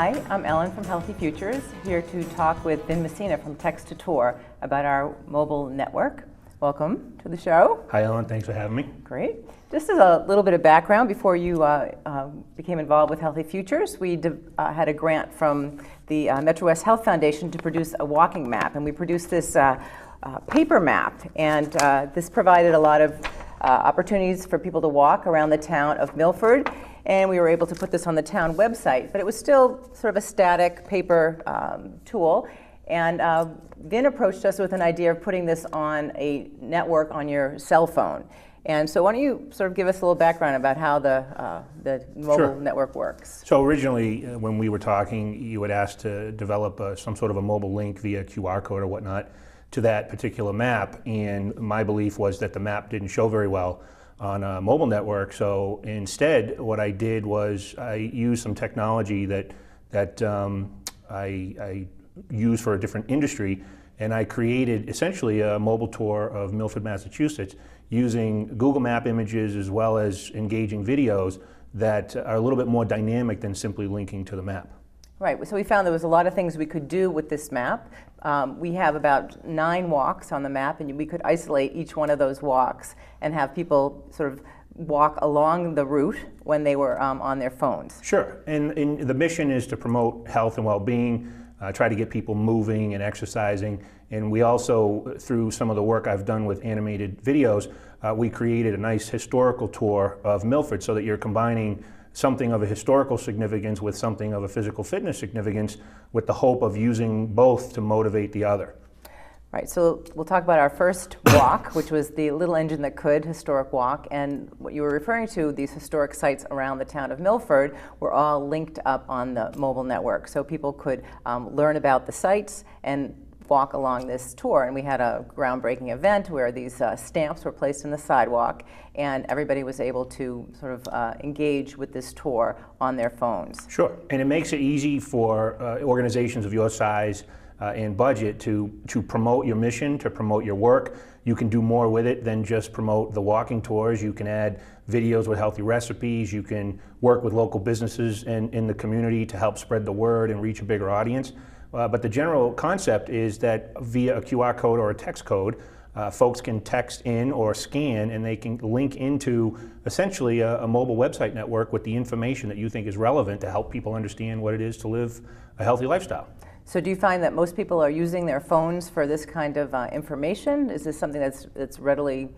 Hi, I'm Ellen from Healthy Futures, here to talk with Vin Messina from Text to Tour about our mobile network. Welcome to the show. Hi Ellen, thanks for having me. Great. Just as a little bit of background, before you became involved with Healthy Futures, we had a grant from the Metro West Health Foundation to produce a walking map, and we produced this paper map, and this provided a lot of opportunities for people to walk around the town of Milford, and we were able to put this on the town website, but it was still sort of a static paper tool. And Vin approached us with an idea of putting this on a network on your cell phone. And so why don't you sort of give us a little background about how the mobile network works? So originally, when we were talking, you had asked to develop some sort of a mobile link via QR code or whatnot to that particular map. And my belief was that the map didn't show very well on a mobile network. So instead, what I did was I used some technology that I use for a different industry, and I created essentially a mobile tour of Milford, Massachusetts, using Google Map images as well as engaging videos that are a little bit more dynamic than simply linking to the map. Right, so we found there was a lot of things we could do with this map. We have about 9 walks on the map, and we could isolate each one of those walks and have people sort of walk along the route when they were on their phones. Sure, and the mission is to promote health and well-being, try to get people moving and exercising, and we also, through some of the work I've done with animated videos, we created a nice historical tour of Milford so that you're combining something of a historical significance with something of a physical fitness significance, with the hope of using both to motivate the other. Right, so we'll talk about our first walk, which was the Little Engine That Could historic walk, and what you were referring to, these historic sites around the town of Milford, were all linked up on the mobile network, so people could learn about the sites and walk along this tour. And we had a groundbreaking event where these stamps were placed in the sidewalk, and everybody was able to sort of engage with this tour on their phones. Sure, and it makes it easy for organizations of your size and budget to promote your mission, to promote your work. You can do more with it than just promote the walking tours. You can add videos with healthy recipes. You can work with local businesses in the community to help spread the word and reach a bigger audience. But the general concept is that via a QR code or a text code, folks can text in or scan, and they can link into essentially a mobile website network with the information that you think is relevant to help people understand what it is to live a healthy lifestyle. So do you find that most people are using their phones for this kind of information? Is this something that's readily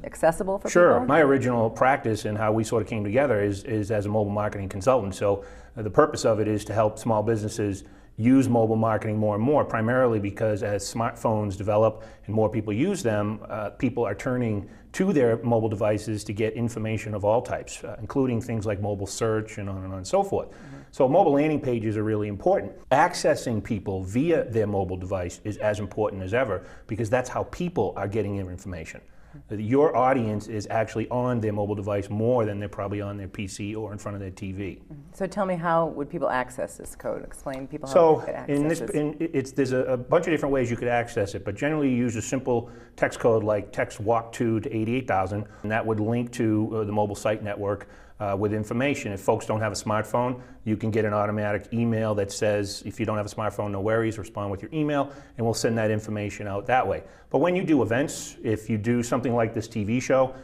accessible for people? Sure. My original practice and how we sort of came together is as a mobile marketing consultant. So the purpose of it is to help small businesses use mobile marketing more and more, primarily because as smartphones develop and more people use them, people are turning to their mobile devices to get information of all types, including things like mobile search and on and so forth. Mm-hmm. So mobile landing pages are really important. Accessing people via their mobile device is as important as ever, because that's how people are getting their information. Your audience is actually on their mobile device more than they're probably on their PC or in front of their TV. So tell me, how would people access this code? Explain people how they could access this. There's a bunch of different ways you could access it, but generally you use a simple text code like text walk2 to 88,000, and that would link to the mobile site network with information. If folks don't have a smartphone, you can get an automatic email that says, if you don't have a smartphone, no worries, respond with your email, and we'll send that information out that way. But when you do events, if you do something like this TV show,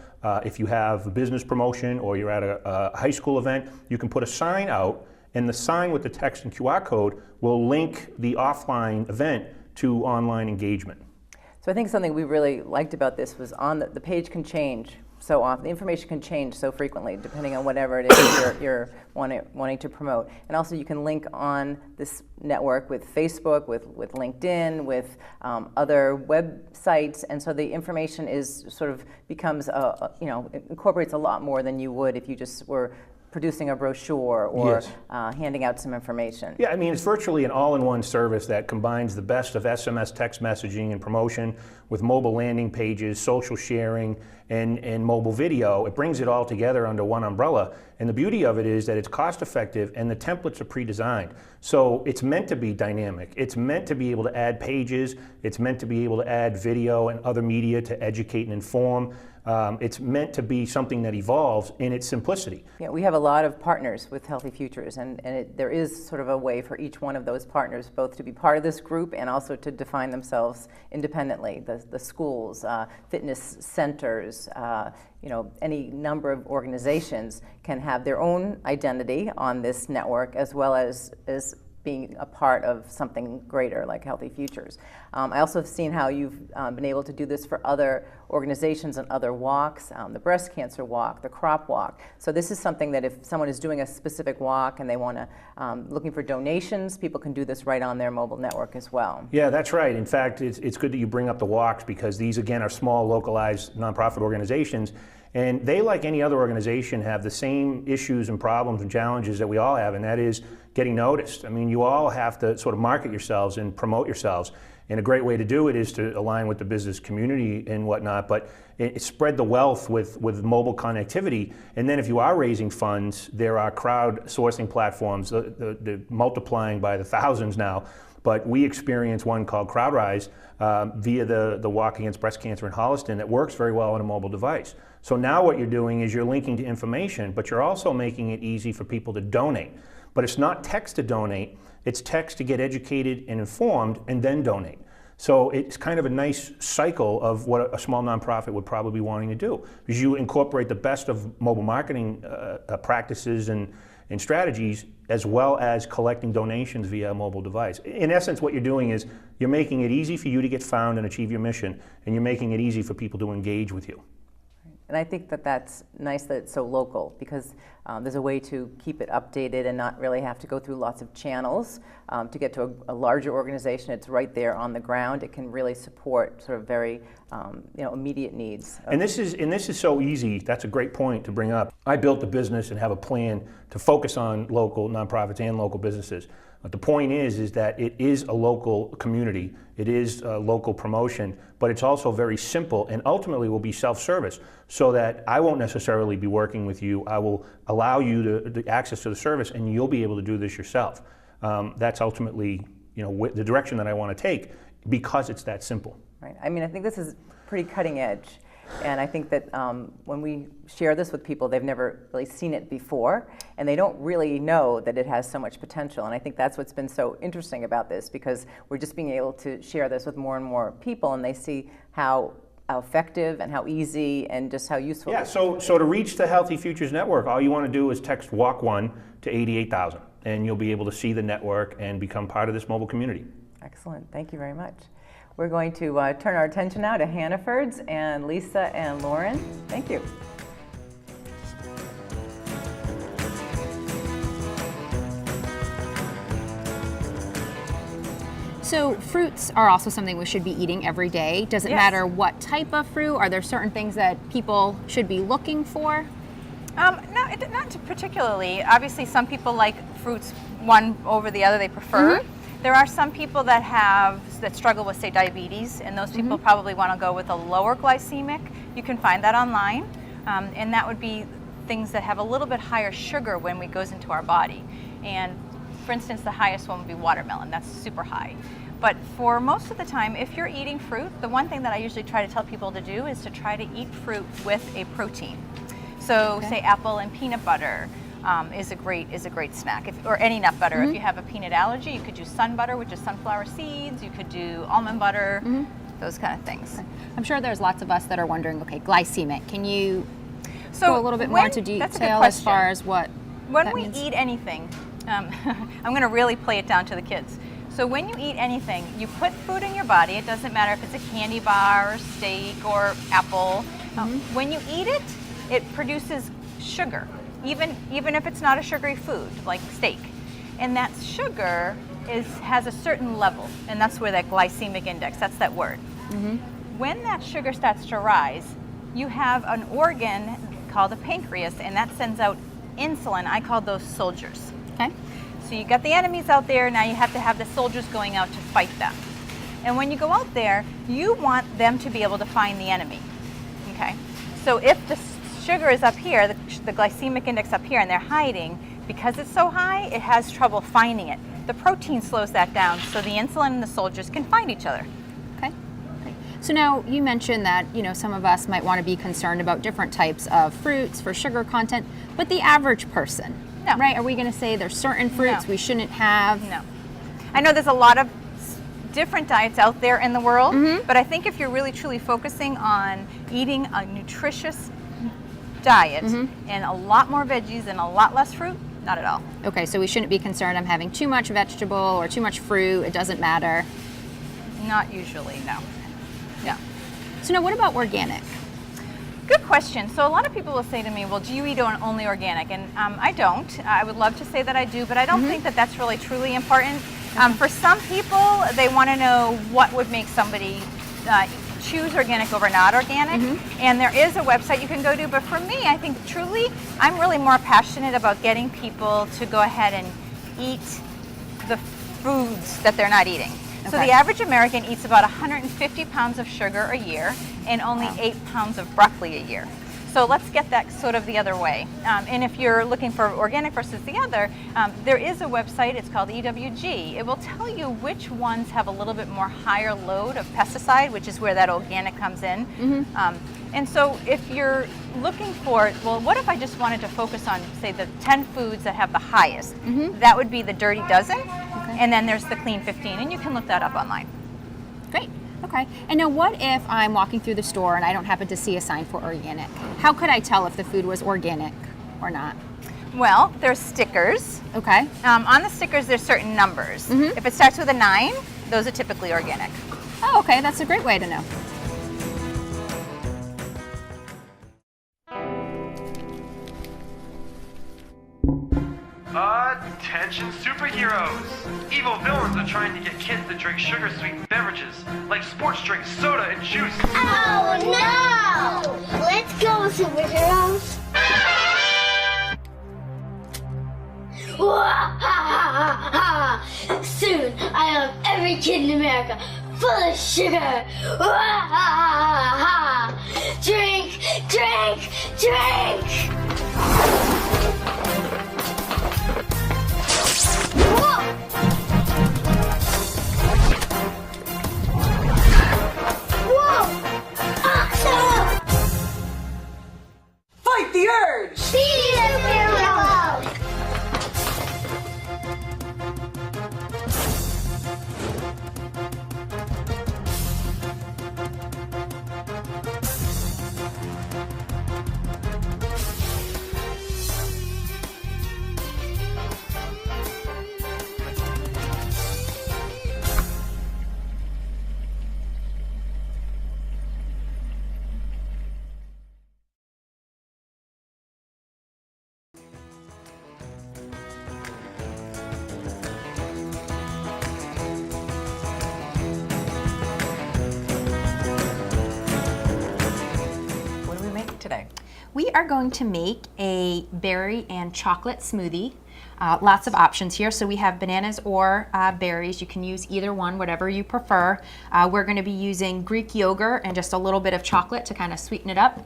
if you have a business promotion or you're at a high school event, you can put a sign out, and the sign with the text and QR code will link the offline event to online engagement. So I think something we really liked about this was on the page can change so often. The information can change so frequently depending on whatever it is you're wanting to promote. And also you can link on this network with Facebook, with LinkedIn, with other websites, and so the information is sort of becomes, it incorporates a lot more than you would if you just were producing a brochure or Yes. Handing out some information. Yeah, I mean, it's virtually an all-in-one service that combines the best of SMS text messaging and promotion with mobile landing pages, social sharing, and mobile video. It brings it all together under one umbrella. And the beauty of it is that it's cost-effective and the templates are pre-designed. So it's meant to be dynamic. It's meant to be able to add pages. It's meant to be able to add video and other media to educate and inform. It's meant to be something that evolves in its simplicity. Yeah, we have a lot of partners with Healthy Futures, and there is sort of a way for each one of those partners both to be part of this group and also to define themselves independently. The schools, fitness centers, any number of organizations can have their own identity on this network as well as being a part of something greater like Healthy Futures. I also have seen how you've been able to do this for other organizations and other walks, the breast cancer walk, the crop walk. So this is something that if someone is doing a specific walk and they want to, looking for donations, people can do this right on their mobile network as well. Yeah, that's right. In fact, it's good that you bring up the walks because these, again, are small, localized, nonprofit organizations. And they, like any other organization, have the same issues and problems and challenges that we all have, and that is getting noticed. I mean, you all have to sort of market yourselves and promote yourselves. And a great way to do it is to align with the business community and whatnot, but spread the wealth with mobile connectivity. And then if you are raising funds, there are crowdsourcing platforms, they're multiplying by the thousands now. But we experience one called CrowdRise via the Walk Against Breast Cancer in Holliston that works very well on a mobile device. So now what you're doing is you're linking to information, but you're also making it easy for people to donate. But it's not text to donate, it's text to get educated and informed and then donate. So it's kind of a nice cycle of what a small nonprofit would probably be wanting to do. Because you incorporate the best of mobile marketing practices and strategies, as well as collecting donations via a mobile device. In essence, what you're doing is you're making it easy for you to get found and achieve your mission, and you're making it easy for people to engage with you. And I think that that's nice that it's so local because there's a way to keep it updated and not really have to go through lots of channels to get to a larger organization. It's right there on the ground. It can really support sort of very immediate needs. And this is so easy. That's a great point to bring up. I built a business and have a plan to focus on local nonprofits and local businesses. But the point is that it is a local community, it is a local promotion, but it's also very simple and ultimately will be self-service so that I won't necessarily be working with you. I will allow you the access to the service and you'll be able to do this yourself. That's ultimately the direction that I want to take because it's that simple. Right. I mean, I think this is pretty cutting edge. And I think that when we share this with people, they've never really seen it before, and they don't really know that it has so much potential. And I think that's what's been so interesting about this, because we're just being able to share this with more and more people, and they see how effective and how easy and just how useful. Yeah, so to reach the Healthy Futures Network, all you want to do is text WALK1 to 88,000, and you'll be able to see the network and become part of this mobile community. Excellent. Thank you very much. We're going to turn our attention now to Hannaford's and Lisa and Lauren. Thank you. So fruits are also something we should be eating every day. Does it matter what type of fruit? Are there certain things that people should be looking for? No, not particularly. Obviously, some people like fruits one over the other, they prefer. Mm-hmm. There are some people that struggle with, say, diabetes, and those people probably want to go with a lower glycemic. You can find that online, and that would be things that have a little bit higher sugar when it goes into our body. And for instance, the highest one would be watermelon. That's super high. But for most of the time, if you're eating fruit, the one thing that I usually try to tell people to do is to try to eat fruit with a protein. So say apple and peanut butter. Is a great snack, or any nut butter. If you have a peanut allergy, you could do sun butter, which is sunflower seeds. You could do almond butter, those kind of things. I'm sure there's lots of us that are wondering, okay, glycemic. Can you go a little bit more into detail as far as what when we eat anything? I'm going to really play it down to the kids. So when you eat anything, you put food in your body. It doesn't matter if it's a candy bar, or steak, or apple. When you eat it, it produces sugar. Even if it's not a sugary food, like steak. And that sugar has a certain level, and that's where that glycemic index, that's that word. When that sugar starts to rise, you have an organ called a pancreas, and that sends out insulin. I call those soldiers. Okay. So you got the enemies out there, now you have to have the soldiers going out to fight them. And when you go out there, you want them to be able to find the enemy. Okay. So if the sugar is up here, the glycemic index up here, and they're hiding, because it's so high, it has trouble finding it. The protein slows that down so the insulin and the soldiers can find each other. Okay. So now you mentioned that, some of us might want to be concerned about different types of fruits for sugar content, but the average person, No. right? Are we going to say there's certain fruits we shouldn't have? No. I know there's a lot of different diets out there in the world, but I think if you're really truly focusing on eating a nutritious diet and a lot more veggies and a lot less fruit, not at all. Okay, so we shouldn't be concerned I'm having too much vegetable or too much fruit. It doesn't matter. Not usually, no. No. So now what about organic? Good question. So a lot of people will say to me, well, do you eat only organic? And I don't. I would love to say that I do, but I don't think that that's really truly important. For some people, they want to know what would make somebody choose organic over not organic. And there is a website you can go to, but for me, I think truly, I'm really more passionate about getting people to go ahead and eat the foods that they're not eating. So the average American eats about 150 pounds of sugar a year and only 8 pounds of broccoli a year. So let's get that sort of the other way. And if you're looking for organic versus the other, there is a website, it's called EWG. It will tell you which ones have a little bit more higher load of pesticide, which is where that organic comes in. And so if you're looking for, well, what if I just wanted to focus on, say, the 10 foods that have the highest? That would be the Dirty Dozen, and then there's the Clean 15, and you can look that up online. Great. Okay. And now what if I'm walking through the store and I don't happen to see a sign for organic? How could I tell if the food was organic or not? Well, there's stickers. Okay. On the stickers, there's certain numbers. If it starts with a 9, those are typically organic. Oh, okay. That's a great way to know. Attention superheroes! Evil villains are trying to get kids to drink sugar-sweetened beverages, like sports drinks, soda, and juice. Oh no! Let's go, superheroes! Soon, I have every kid in America full of sugar! Drink, drink, drink! Fight the urge! Be the hero! What do we make today? We are going to make a berry and chocolate smoothie. Lots of options here. So we have bananas or berries. You can use either one, whatever you prefer. We're going to be using Greek yogurt and just a little bit of chocolate to kind of sweeten it up.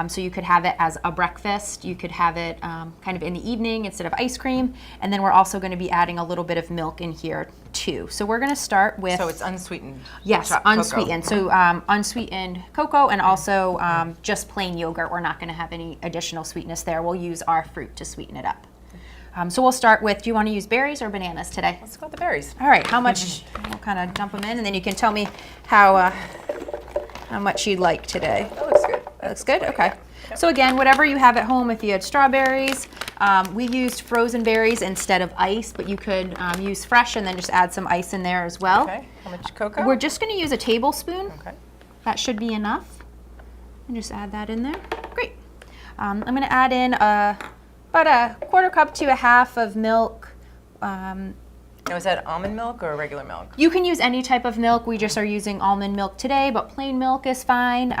So you could have it as a breakfast. You could have it kind of in the evening instead of ice cream. And then we're also going to be adding a little bit of milk in here too. So we're going to start with... So it's unsweetened. Yes, cocoa. unsweetened. So unsweetened cocoa and also just plain yogurt. We're not going to have any additional sweetness there. We'll use our fruit to sweeten it up. So we'll start with, do you want to use berries or bananas today? Let's go with the berries. All right, how much, we'll kind of dump them in, and then you can tell me how much you'd like today. That looks good. That looks good? Okay. So again, whatever you have at home, if you had strawberries, we used frozen berries instead of ice, but you could use fresh and then just add some ice in there as well. Okay, how much cocoa? We're just going to use a tablespoon. Okay. That should be enough. And just add that in there. Great. I'm going to add in about a 1/4 cup to a half of milk. Now, is that almond milk or regular milk? You can use any type of milk. We just are using almond milk today, but plain milk is fine.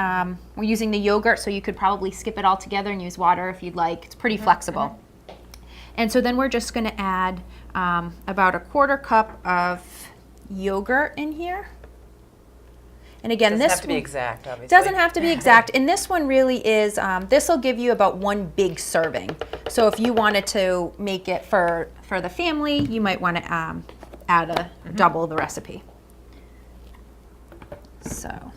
We're using the yogurt, so you could probably skip it all together and use water if you'd like. It's pretty flexible. And so then we're just going to add about a 1/4 cup of yogurt in here. And again, Doesn't this have to be exact, obviously. doesn't have to be exact. And this one really is, this will give you about 1 big serving. So if you wanted to make it for the family, you might want to add double the recipe. So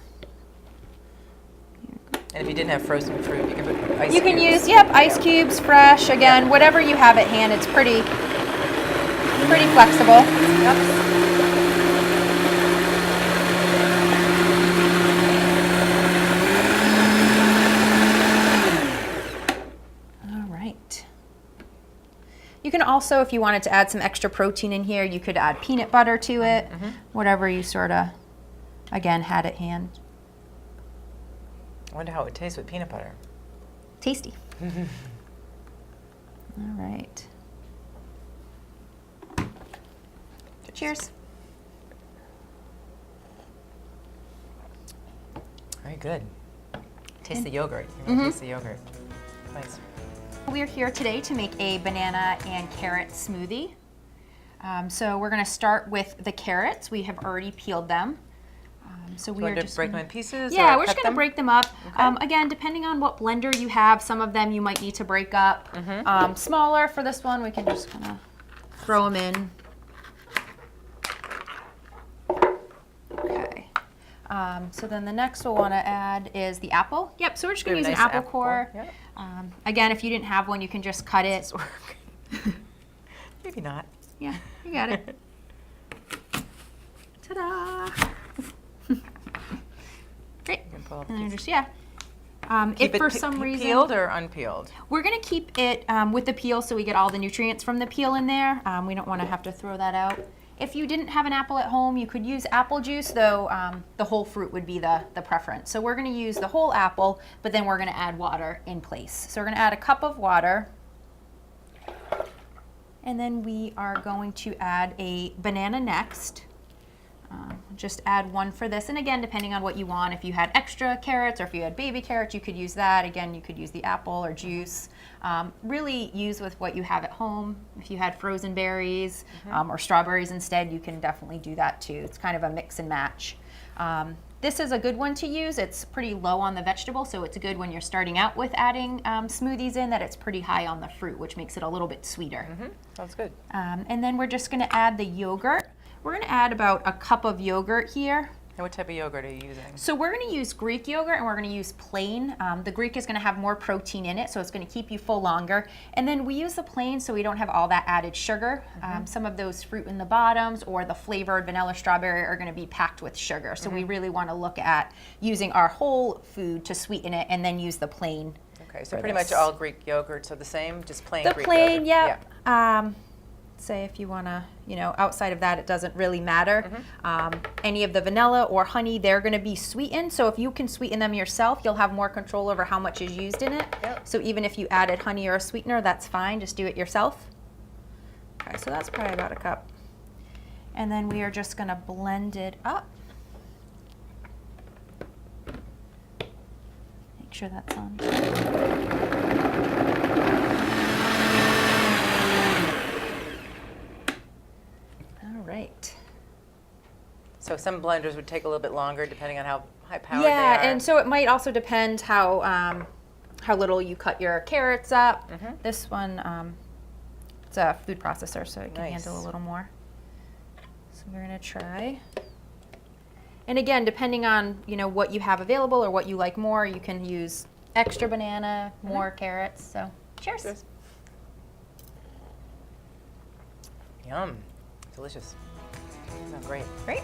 And if you didn't have frozen fruit, you can put ice You can cubes. use, yep, ice cubes, fresh, again, whatever you have at hand. It's pretty flexible. Yep. All right. You can also, if you wanted to add some extra protein in here, you could add peanut butter to it, whatever you sort of, again, had at hand. I wonder how it tastes with peanut butter. Tasty. All right. Cheers. Very good. Taste the yogurt. You really taste the yogurt. Nice. We're here today to make a banana and carrot smoothie. So we're going to start with the carrots. We have already peeled them. So we Do you are want to just break them gonna- in pieces? Yeah, or we're just cut going to them? break them up. Okay. Again, depending on what blender you have, some of them you might need to break up. Smaller for this one, we can just kind of throw them in. Okay. So then the next we'll want to add is the apple. Yep, so we're just going to We use have a an nice apple core. Yep. Again, if you didn't have one, you can just cut it. Maybe not. Yeah, you got it. Ta-da! Great. You can pull up And then these. just, yeah. Keep If for it some reason... peeled or unpeeled? We're going to keep it with the peel so we get all the nutrients from the peel in there. We don't want to have to throw that out. If you didn't have an apple at home, you could use apple juice, though the whole fruit would be the preference. So we're going to use the whole apple, but then we're going to add water in place. So we're going to add a cup of water. And then we are going to add a banana next. Just add one for this. And again, depending on what you want, if you had extra carrots or if you had baby carrots, you could use that. Again, you could use the apple or juice. Really use with what you have at home. If you had frozen berries or strawberries instead, you can definitely do that too. It's kind of a mix and match. This is a good one to use. It's pretty low on the vegetable, so it's good when you're starting out with adding smoothies in that it's pretty high on the fruit, which makes it a little bit sweeter. Sounds good. And then we're just going to add the yogurt. We're going to add about a cup of yogurt here. And what type of yogurt are you using? So we're going to use Greek yogurt and we're going to use plain. The Greek is going to have more protein in it, so it's going to keep you full longer. And then we use the plain so we don't have all that added sugar. Some of those fruit in the bottoms or the flavored vanilla strawberry are going to be packed with sugar. So we really want to look at using our whole food to sweeten it and then use the plain. Okay, so for pretty this. much all Greek yogurts are the same, just plain The Greek plain, yogurt. yep. Say if you want to, outside of that, it doesn't really matter. Any of the vanilla or honey, they're going to be sweetened. So if you can sweeten them yourself, you'll have more control over how much is used in it. Yep. So even if you added honey or a sweetener, that's fine. Just do it yourself. Okay, so that's probably about a cup. And then we are just going to blend it up. Make sure that's on. All right. So some blenders would take a little bit longer depending on how high-powered they are. Yeah, and so it might also depend how little you cut your carrots up. This one, it's a food processor, so it can Nice. handle a little more. So we're gonna try. And again, depending on what you have available or what you like more, you can use extra banana, more carrots. So cheers. Cheers. Yum. Delicious. Oh, great. Great.